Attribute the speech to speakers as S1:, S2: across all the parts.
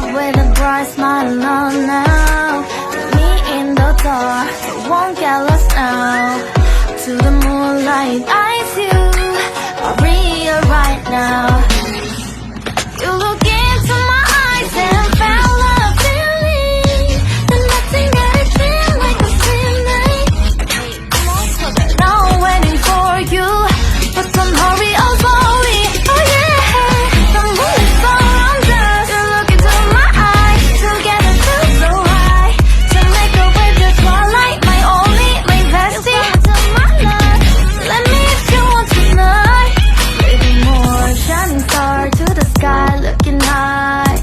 S1: up with a bright smile on now. Me in the dark, so won't get lost now. To the moonlight, eyes you are real right now. You look into my eyes and found love feeling, and nothing got it feel like a feeling. Now I'm waiting for you, but don't hurry, oh slowly. Oh yeah, the moon is around us. You look into my eyes, together feel so high. To make a way the twilight, my only, my bestie. To my love, let me if you want tonight. Baby, more shining star to the sky, looking high.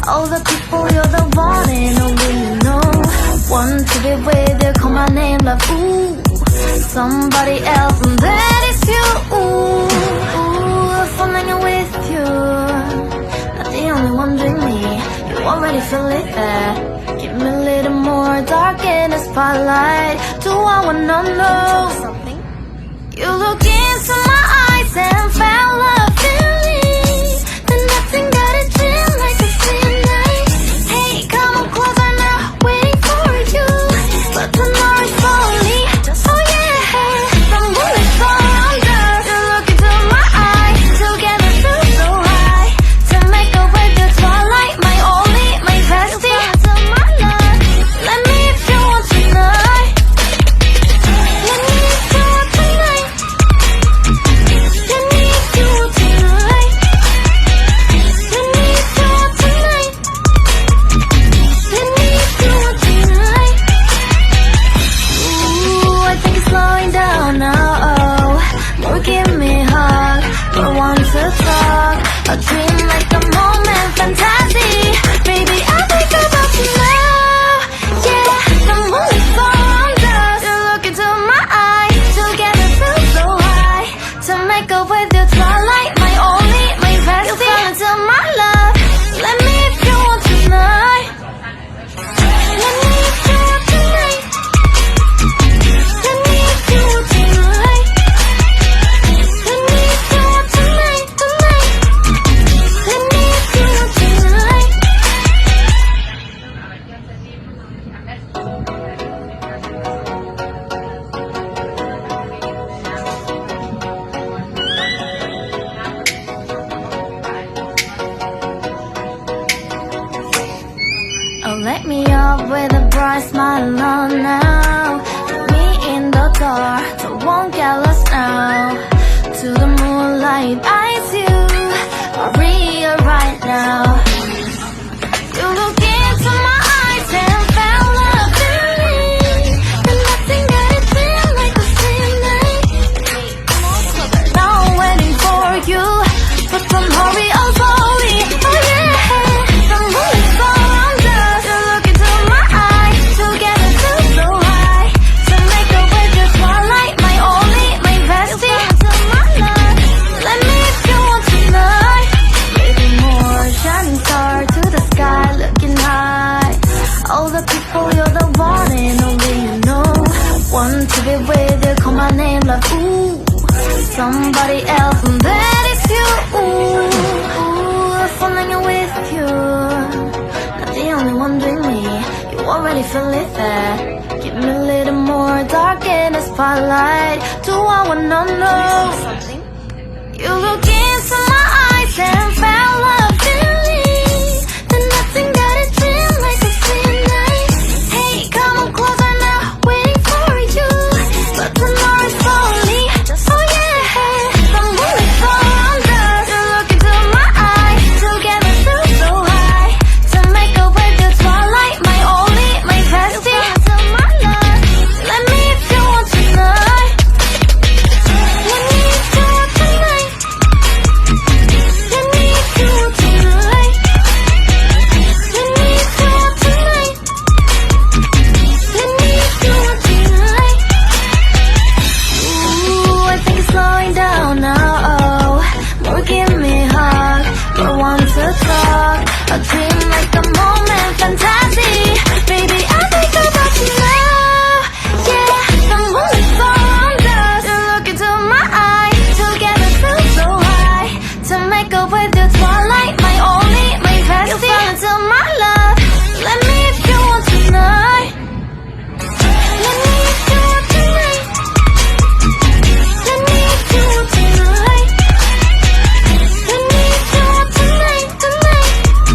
S1: All the people, you're the one and only you know. Want to be with you, call my name, love, ooh. Somebody else, and that is you, ooh. Falling with you, not the only one doing me. You already feel it there. Give me a little more dark in the spotlight. Do I wanna know something? You look into my eyes and found love feeling, and nothing got it feel like a feeling. Hey, come on closer now, waiting for you, but tomorrow is slowly. Oh yeah, the moon is around us. You look into my eyes, together feel so high. To make a way the twilight, my only, my bestie. To my love, let me if you want tonight. Let me if you want tonight. Let me if you want tonight. Let me if you want tonight. Let me if you want tonight. Ooh, I think it's slowing down now. Oh, more give me a hug, more want to talk. A dream like a moment, fantasy. Baby, I think about you now. Yeah, the moon is around us. You look into my eyes, together feel so high. To make up with your twilight, my only, my bestie. You fall into my love. Let me if you want tonight. Let me if you want tonight. Let me if you want tonight. Let me if you want tonight, tonight. Let me if you want tonight. Oh, let me up with a bright smile on now. Me in the dark, so won't get lost now. To the moonlight, eyes you are real right now. You look into my eyes and found love feeling, and nothing got it feel like a feeling. Now I'm waiting for you, but don't hurry, oh slowly. Oh yeah, the moon is around us. You look into my eyes, together feel so high. To make a way the twilight, my only, my bestie. To my love, let me if you want tonight. Baby, more shining star to the sky, looking high. All the people, you're the one and only you know. Want to be with you, call my name, love, ooh. Somebody else, and that is you, ooh. Falling with you, not the only one doing me. You already feel it there. Give me a little more dark in the spotlight. Do I wanna know something? You look into my eyes and